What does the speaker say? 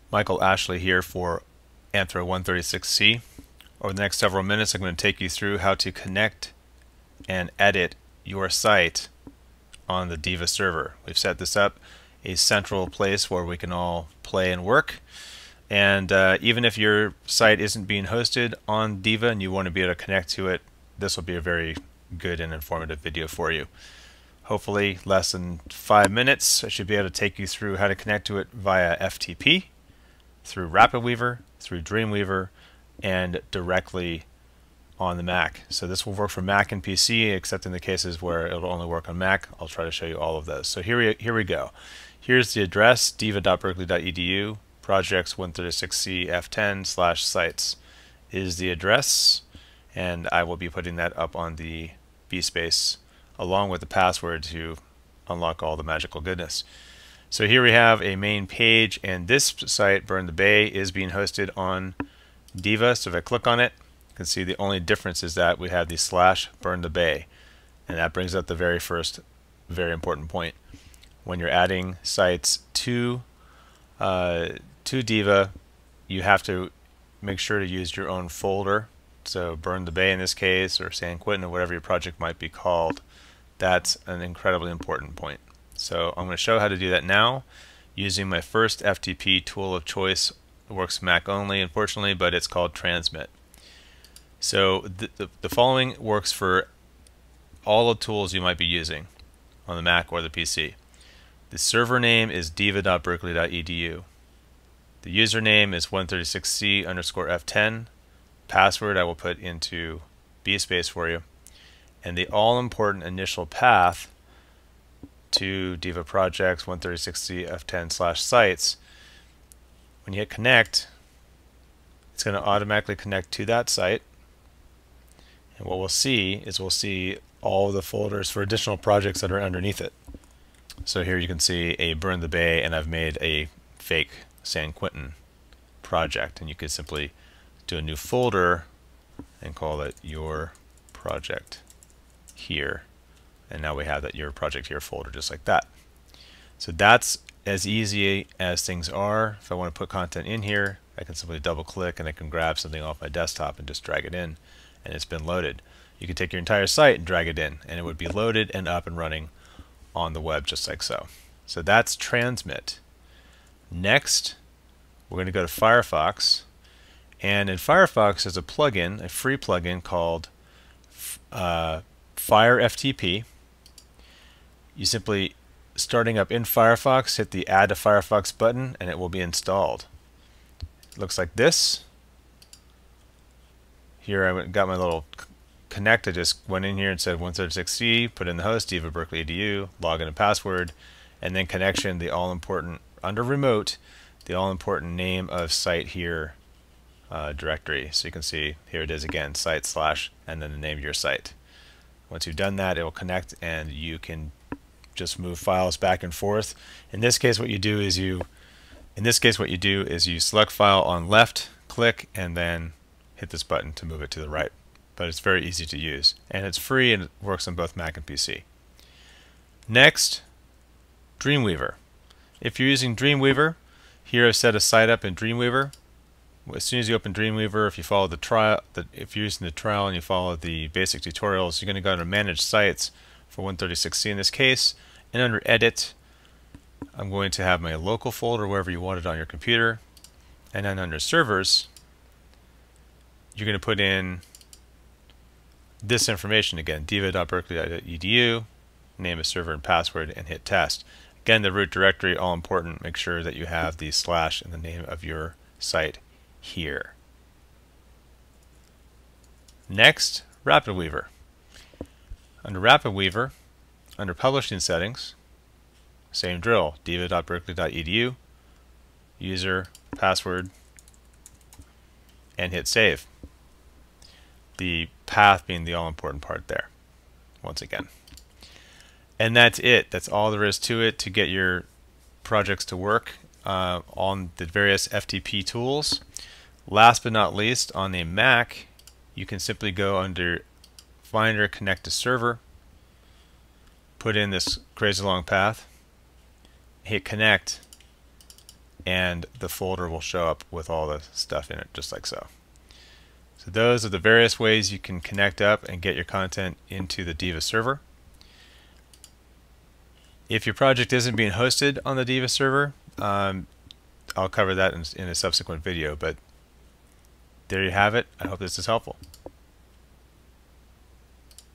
Michael Ashley here for Anthro 136C. Over the next several minutes, I'm going to take you through how to connect and edit your site on the Diva server. We've set this up a central place where we can all play and work. And even if your site isn't being hosted on Diva and you want to be able to connect to it, this will be a very good and informative video for you. Hopefully less than 5 minutes. I should be able to take you through how to connect to it via FTP, through RapidWeaver, through Dreamweaver, and directly on the Mac. So this will work for Mac and PC, except in the cases where it'll only work on Mac. I'll try to show you all of those. So here we go. Here's the address, diva.berkeley.edu, projects 136C F10/sites is the address, and I will be putting that up on the bspace along with the password to unlock all the magical goodness. So here we have a main page, and this site, Burn the Bay, is being hosted on Diva. So if I click on it, you can see the only difference is that we have the /Burn the Bay, and that brings up the very first, very important point. When you're adding sites to Diva, you have to make sure to use your own folder. So Burn the Bay in this case, or San Quentin, or whatever your project might be called. That's an incredibly important point. So I'm going to show how to do that now using my first FTP tool of choice. It works Mac only, unfortunately, but it's called Transmit. So the following works for all the tools you might be using on the Mac or the PC. The server name is diva.berkeley.edu. The username is 136C_F10. Password I will put into bspace for you. And the all-important initial path to Diva Projects 136C F10/sites, when you hit connect, it's going to automatically connect to that site. And what we'll see is we'll see all the folders for additional projects that are underneath it. So here you can see a Burn the Bay, and I've made a fake San Quentin project, and you could simply do a new folder and call it your project here, and now we have that your project here folder just like that. So that's as easy as things are. If I want to put content in here, I can simply double click and I can grab something off my desktop and just drag it in, and it's been loaded. You can take your entire site and drag it in, and it would be loaded and up and running on the web just like so. So that's Transmit. Next, we're going to go to Firefox, and in Firefox there's a plugin, a free plugin called Fire FTP. You simply, starting up in Firefox, hit the Add to Firefox button, and it will be installed. It looks like this. Here I got my little connect. I just went in here and said 136C, put in the host, Diva Berkeley EDU, login and password, and then connection, the all-important, under remote, the all-important name of site here directory. So you can see here it is again, site / and then the name of your site. Once you've done that, it will connect, and you can just move files back and forth. In this case, what you do is you select file on left, click, and then hit this button to move it to the right. But it's very easy to use, and it's free, and it works on both Mac and PC. Next, Dreamweaver. If you're using Dreamweaver, here I've set a site up in Dreamweaver. As soon as you open Dreamweaver, if you follow the trial, if you're using the trial and you follow the basic tutorials, you're going to go to Manage Sites for 136C in this case, and under Edit, I'm going to have my local folder wherever you want it on your computer, and then under Servers, you're going to put in this information again, diva.berkeley.edu, name of server and password, and hit test. Again, the root directory, all important. Make sure that you have the / and the name of your site here. Next, RapidWeaver. Under RapidWeaver, under Publishing Settings, same drill, diva.berkeley.edu, user, password, and hit save. The path being the all-important part there, once again. And that's it. That's all there is to it to get your projects to work on the various FTP tools. Last but not least, on the Mac, you can simply go under Finder, Connect to Server, put in this crazy long path, hit Connect, and the folder will show up with all the stuff in it, just like so. So those are the various ways you can connect up and get your content into the Diva server. If your project isn't being hosted on the Diva server, I'll cover that in a subsequent video, but there you have it. I hope this is helpful.